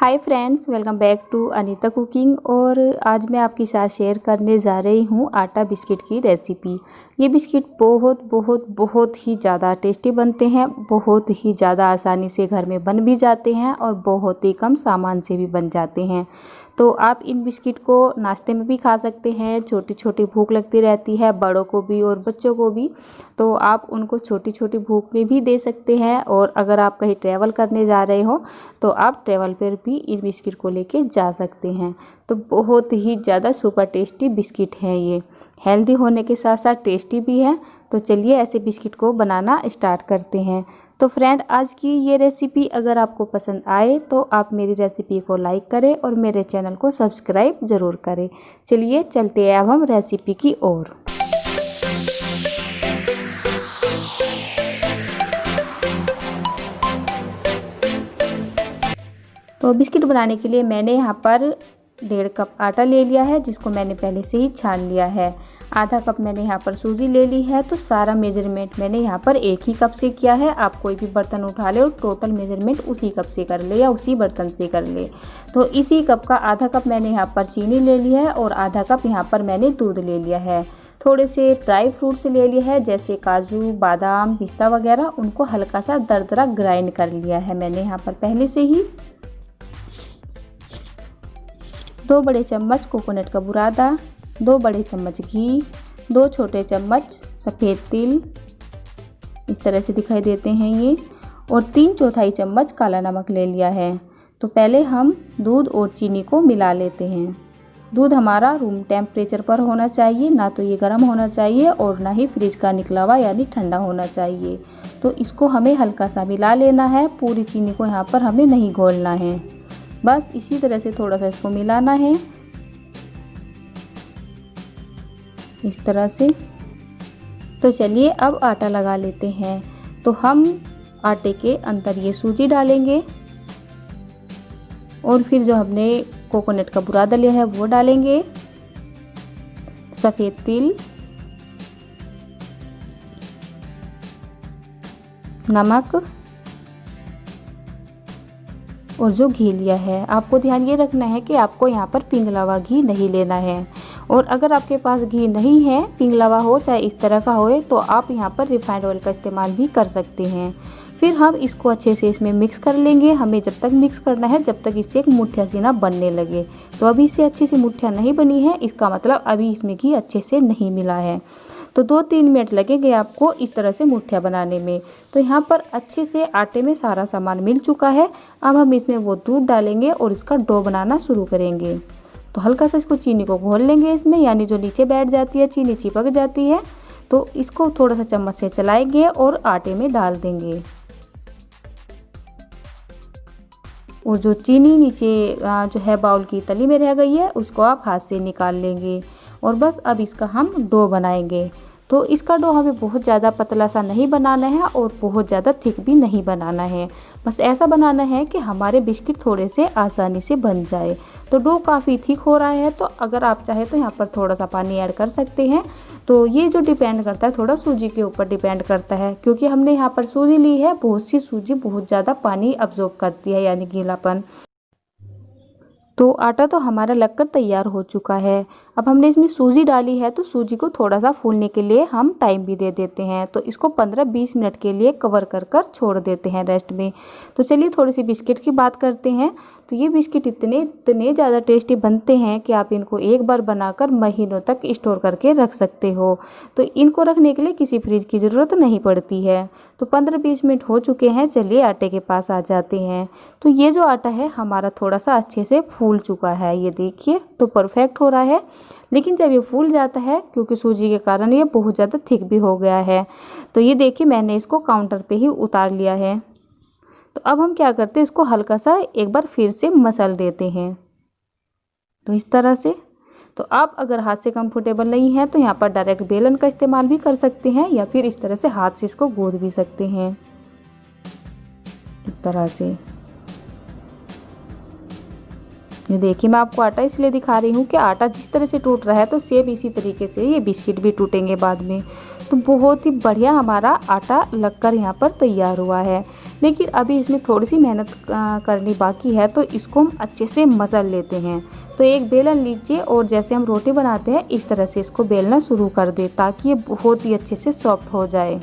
Hi friends, welcome back to Anita cooking. और आज मैं आपके साथ शेयर करने जा रही हूँ आटा बिस्किट की रेसिपी। ये बिस्किट बहुत बहुत बहुत ही ज़्यादा टेस्टी बनते हैं, बहुत ही ज़्यादा आसानी से घर में बन भी जाते हैं और बहुत ही कम सामान से भी बन जाते हैं। तो आप इन बिस्किट को नाश्ते में भी खा सकते हैं। छोटी छोटी भूख लगती रहती है बड़ों को भी और बच्चों को भी, तो आप उनको छोटी छोटी भूख में भी दे सकते हैं। और अगर आप कहीं ट्रैवल करने जा रहे हो तो आप ट्रैवल पर भी इन बिस्किट को लेके जा सकते हैं। तो बहुत ही ज़्यादा सुपर टेस्टी बिस्किट हैं ये, हेल्दी होने के साथ साथ टेस्टी भी है। तो चलिए ऐसे बिस्किट को बनाना स्टार्ट करते हैं। तो फ्रेंड, आज की ये रेसिपी अगर आपको पसंद आए तो आप मेरी रेसिपी को लाइक करें और मेरे चैनल को सब्सक्राइब ज़रूर करें। चलिए चलते हैं अब हम रेसिपी की ओर। तो बिस्किट बनाने के लिए मैंने यहाँ पर 1.5 कप आटा ले लिया है, जिसको मैंने पहले से ही छान लिया है। आधा कप मैंने यहाँ पर सूजी ले ली है। तो सारा मेजरमेंट मैंने यहाँ पर एक ही कप से किया है। आप कोई भी बर्तन उठा ले और टोटल मेजरमेंट उसी कप से कर ले या उसी बर्तन से कर ले। तो इसी कप का आधा कप मैंने यहाँ पर चीनी ले ली है और आधा कप यहाँ पर मैंने दूध ले लिया है। थोड़े से ड्राई फ्रूट्स ले लिए है, जैसे काजू, बादाम, पिस्ता वगैरह। उनको हल्का सा दरदरा ग्राइंड कर लिया है मैंने यहाँ पर पहले से ही। 2 बड़े चम्मच कोकोनट का बुरादा, 2 बड़े चम्मच घी, 2 छोटे चम्मच सफ़ेद तिल, इस तरह से दिखाई देते हैं ये, और 3/4 चम्मच काला नमक ले लिया है। तो पहले हम दूध और चीनी को मिला लेते हैं। दूध हमारा रूम टेम्परेचर पर होना चाहिए, ना तो ये गर्म होना चाहिए और ना ही फ्रिज का निकला हुआ यानी ठंडा होना चाहिए। तो इसको हमें हल्का सा मिला लेना है, पूरी चीनी को यहाँ पर हमें नहीं घोलना है। बस इसी तरह से थोड़ा सा इसको मिलाना है, इस तरह से। तो चलिए अब आटा लगा लेते हैं। तो हम आटे के अंदर ये सूजी डालेंगे और फिर जो हमने कोकोनट का बुरादा लिया है वो डालेंगे, सफ़ेद तिल, नमक और जो घी लिया है। आपको ध्यान ये रखना है कि आपको यहाँ पर पिघला हुआ घी नहीं लेना है। और अगर आपके पास घी नहीं है, पिघला हुआ हो चाहे इस तरह का हो, तो आप यहाँ पर रिफाइंड ऑयल का इस्तेमाल भी कर सकते हैं। फिर हम इसको अच्छे से इसमें मिक्स कर लेंगे। हमें जब तक मिक्स करना है जब तक इससे एक मुठ्ठिया सी ना बनने लगे। तो अभी इससे अच्छी सी मुठ्ठिया नहीं बनी है, इसका मतलब अभी इसमें घी अच्छे से नहीं मिला है। तो 2-3 मिनट लगेंगे आपको इस तरह से मुठ्ठिया बनाने में। तो यहाँ पर अच्छे से आटे में सारा सामान मिल चुका है। अब हम इसमें वो दूध डालेंगे और इसका डो बनाना शुरू करेंगे। तो हल्का सा इसको चीनी को घोल लेंगे इसमें, यानी जो नीचे बैठ जाती है, चीनी चिपक जाती है। तो इसको थोड़ा सा चम्मच से चलाएंगे और आटे में डाल देंगे। और जो चीनी नीचे जो है बाउल की तली में रह गई है, उसको आप हाथ से निकाल लेंगे। और बस अब इसका हम डो बनाएंगे। तो इसका डो हमें बहुत ज़्यादा पतला सा नहीं बनाना है और बहुत ज़्यादा थिक भी नहीं बनाना है। बस ऐसा बनाना है कि हमारे बिस्किट थोड़े से आसानी से बन जाए। तो डो काफ़ी थिक हो रहा है, तो अगर आप चाहे तो यहाँ पर थोड़ा सा पानी ऐड कर सकते हैं। तो ये जो डिपेंड करता है, थोड़ा सूजी के ऊपर डिपेंड करता है, क्योंकि हमने यहाँ पर सूजी ली है। बहुत सी सूजी बहुत ज़्यादा पानी अब्जॉर्ब करती है, यानी गीलापन। तो आटा तो हमारा लगकर तैयार हो चुका है। अब हमने इसमें सूजी डाली है, तो सूजी को थोड़ा सा फूलने के लिए हम टाइम भी दे देते हैं। तो इसको 15-20 मिनट के लिए कवर कर कर छोड़ देते हैं रेस्ट में। तो चलिए थोड़ी सी बिस्किट की बात करते हैं। तो ये बिस्किट इतने ज़्यादा टेस्टी बनते हैं कि आप इनको एक बार बनाकर महीनों तक स्टोर करके रख सकते हो। तो इनको रखने के लिए किसी फ्रिज की ज़रूरत नहीं पड़ती है। तो 15-20 मिनट हो चुके हैं, चलिए आटे के पास आ जाते हैं। तो ये जो आटा है हमारा थोड़ा सा अच्छे से फूल चुका है, ये देखिए। तो परफेक्ट हो रहा है। लेकिन जब ये फूल जाता है, क्योंकि सूजी के कारण ये बहुत ज़्यादा थिक भी हो गया है। तो ये देखिए मैंने इसको काउंटर पे ही उतार लिया है। तो अब हम क्या करते हैं, इसको हल्का सा एक बार फिर से मसल देते हैं। तो इस तरह से। तो आप अगर हाथ से कंफर्टेबल नहीं है तो यहाँ पर डायरेक्ट बेलन का इस्तेमाल भी कर सकते हैं, या फिर इस तरह से हाथ से इसको गूंथ भी सकते हैं, इस तरह से। ये देखिए मैं आपको आटा इसलिए दिखा रही हूँ कि आटा जिस तरह से टूट रहा है तो सेम इसी तरीके से ये बिस्किट भी टूटेंगे बाद में। तो बहुत ही बढ़िया हमारा आटा लगकर यहाँ पर तैयार हुआ है। लेकिन अभी इसमें थोड़ी सी मेहनत करनी बाकी है, तो इसको हम अच्छे से मसल लेते हैं। तो एक बेलन लीजिए और जैसे हम रोटी बनाते हैं इस तरह से इसको बेलना शुरू कर दें ताकि ये बहुत ही अच्छे से सॉफ्ट हो जाए।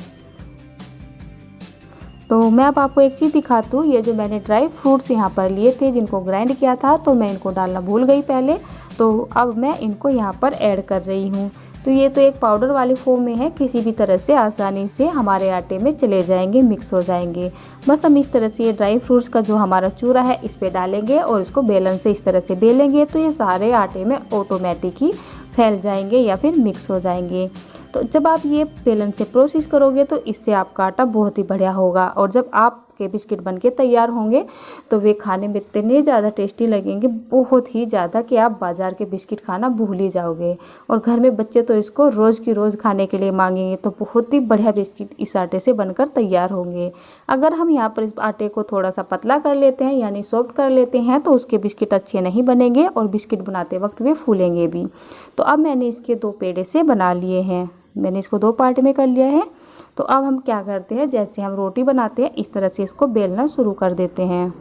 तो मैं अब आपको एक चीज़ दिखाती हूँ, ये जो मैंने ड्राई फ्रूट्स यहाँ पर लिए थे जिनको ग्राइंड किया था, तो मैं इनको डालना भूल गई पहले, तो अब मैं इनको यहाँ पर ऐड कर रही हूँ। तो ये तो एक पाउडर वाली फॉर्म में है, किसी भी तरह से आसानी से हमारे आटे में चले जाएंगे, मिक्स हो जाएंगे। बस हम इस तरह से ये ड्राई फ्रूट्स का जो हमारा चूरा है इस पर डालेंगे और इसको बेलन से इस तरह से बेलेंगे, तो ये सारे आटे में ऑटोमेटिक ही फैल जाएंगे या फिर मिक्स हो जाएंगे। तो जब आप ये बेलन से प्रोसेस करोगे तो इससे आपका आटा बहुत ही बढ़िया होगा, और जब आपके बिस्किट बनके तैयार होंगे तो वे खाने में इतने ज़्यादा टेस्टी लगेंगे, बहुत ही ज़्यादा, कि आप बाज़ार के बिस्किट खाना भूल ही जाओगे। और घर में बच्चे तो इसको रोज़ की रोज़ खाने के लिए मांगेंगे, तो बहुत ही बढ़िया बिस्किट इस आटे से बनकर तैयार होंगे। अगर हम यहाँ पर इस आटे को थोड़ा सा पतला कर लेते हैं यानी सॉफ्ट कर लेते हैं तो उसके बिस्किट अच्छे नहीं बनेंगे और बिस्किट बनाते वक्त वे फूलेंगे भी। तो अब मैंने इसके 2 पेड़े से बना लिए हैं, मैंने इसको 2 पार्ट में कर लिया है। तो अब हम क्या करते हैं, जैसे हम रोटी बनाते हैं इस तरह से इसको बेलना शुरू कर देते हैं।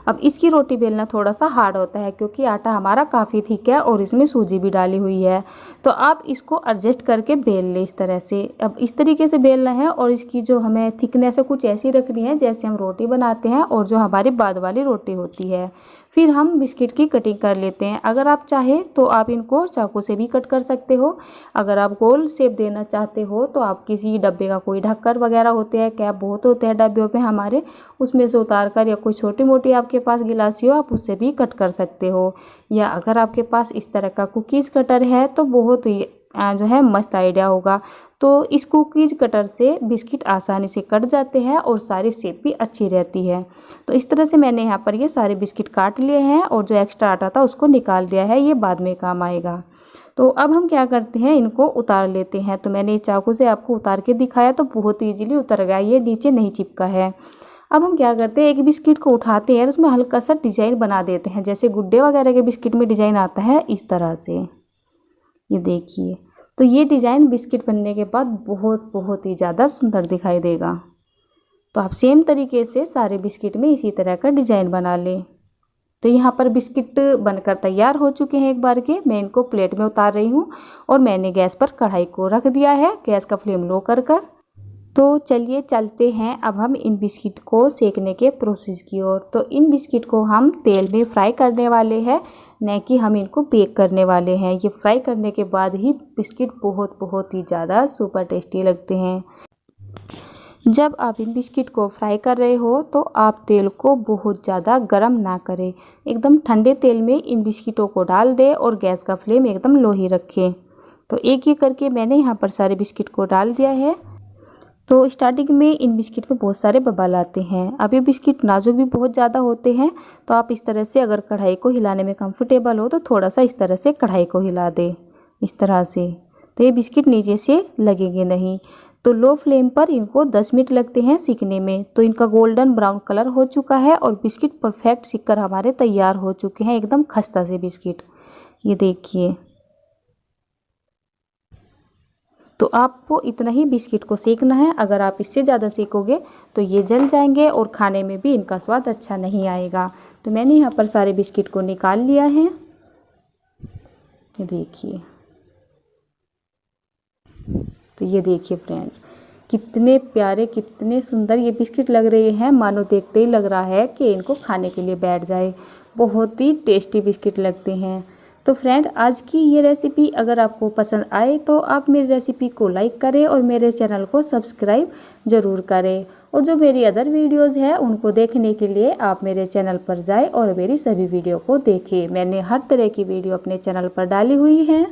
अब इसकी रोटी बेलना थोड़ा सा हार्ड होता है क्योंकि आटा हमारा काफ़ी थिक है और इसमें सूजी भी डाली हुई है। तो आप इसको एडजस्ट करके बेल लें इस तरह से। अब इस तरीके से बेलना है और इसकी जो हमें थिकनेस है कुछ ऐसी रखनी है जैसे हम रोटी बनाते हैं और जो हमारी बाद वाली रोटी होती है। फिर हम बिस्किट की कटिंग कर लेते हैं। अगर आप चाहें तो आप इनको चाकू से भी कट कर सकते हो। अगर आप गोल शेप देना चाहते हो तो आप किसी डब्बे का कोई ढक्कन वगैरह होते हैं, कैप बहुत होते हैं डब्बों पे हमारे, उसमें से उतार कर, या कोई छोटी मोटी आपके पास गिलासी हो आप उससे भी कट कर सकते हो। या अगर आपके पास इस तरह का कुकीज़ कटर है तो बहुत ही जो है मस्त आइडिया होगा। तो इस कुकीज़ कटर से बिस्किट आसानी से कट जाते हैं और सारी शेप भी अच्छी रहती है। तो इस तरह से मैंने यहाँ पर ये सारे बिस्किट काट लिए हैं और जो एक्स्ट्रा आटा था उसको निकाल दिया है, ये बाद में काम आएगा। तो अब हम क्या करते हैं, इनको उतार लेते हैं। तो मैंने चाकू से आपको उतार के दिखाया तो बहुत ईजीली उतर गया, ये नीचे नहीं चिपका है। अब हम क्या करते हैं, एक बिस्किट को उठाते हैं और उसमें हल्का सा डिज़ाइन बना देते हैं, जैसे गुड्डे वगैरह के बिस्किट में डिज़ाइन आता है इस तरह से, ये देखिए। तो ये डिज़ाइन बिस्किट बनने के बाद बहुत ही ज़्यादा सुंदर दिखाई देगा। तो आप सेम तरीके से सारे बिस्किट में इसी तरह का डिज़ाइन बना लें। तो यहाँ पर बिस्किट बनकर तैयार हो चुके हैं एक बार के। मैं इनको प्लेट में उतार रही हूँ और मैंने गैस पर कढ़ाई को रख दिया है, गैस का फ्लेम लो कर। तो चलिए चलते हैं अब हम इन बिस्किट को सेकने के प्रोसेस की ओर। तो इन बिस्किट को हम तेल में फ्राई करने वाले हैं, न कि हम इनको बेक करने वाले हैं। ये फ्राई करने के बाद ही बिस्किट बहुत ही ज़्यादा सुपर टेस्टी लगते हैं। जब आप इन बिस्किट को फ्राई कर रहे हो तो आप तेल को बहुत ज़्यादा गर्म ना करें, एकदम ठंडे तेल में इन बिस्किटों को डाल दें और गैस का फ्लेम एकदम लो ही रखें। तो एक एक करके मैंने यहाँ पर सारे बिस्किट को डाल दिया है। तो स्टार्टिंग में इन बिस्किट में बहुत सारे बबल आते हैं। अब ये बिस्किट नाजुक भी बहुत ज़्यादा होते हैं, तो आप इस तरह से अगर कढ़ाई को हिलाने में कंफर्टेबल हो तो थोड़ा सा इस तरह से कढ़ाई को हिला दें, इस तरह से। तो ये बिस्किट नीचे से लगेंगे नहीं। तो लो फ्लेम पर इनको 10 मिनट लगते हैं सीखने में। तो इनका गोल्डन ब्राउन कलर हो चुका है और बिस्किट परफेक्ट सीख कर हमारे तैयार हो चुके हैं, एकदम खस्ता से बिस्किट, ये देखिए। तो आपको इतना ही बिस्किट को सेकना है। अगर आप इससे ज़्यादा सेकोगे तो ये जल जाएंगे और खाने में भी इनका स्वाद अच्छा नहीं आएगा। तो मैंने यहाँ पर सारे बिस्किट को निकाल लिया है, ये देखिए। तो ये देखिए फ्रेंड, कितने प्यारे कितने सुंदर ये बिस्किट लग रहे हैं, मानो देखते ही लग रहा है कि इनको खाने के लिए बैठ जाए। बहुत ही टेस्टी बिस्किट लगते हैं। तो फ्रेंड, आज की ये रेसिपी अगर आपको पसंद आए तो आप मेरी रेसिपी को लाइक करें और मेरे चैनल को सब्सक्राइब ज़रूर करें। और जो मेरी अदर वीडियोस है उनको देखने के लिए आप मेरे चैनल पर जाएं और मेरी सभी वीडियो को देखें। मैंने हर तरह की वीडियो अपने चैनल पर डाली हुई है।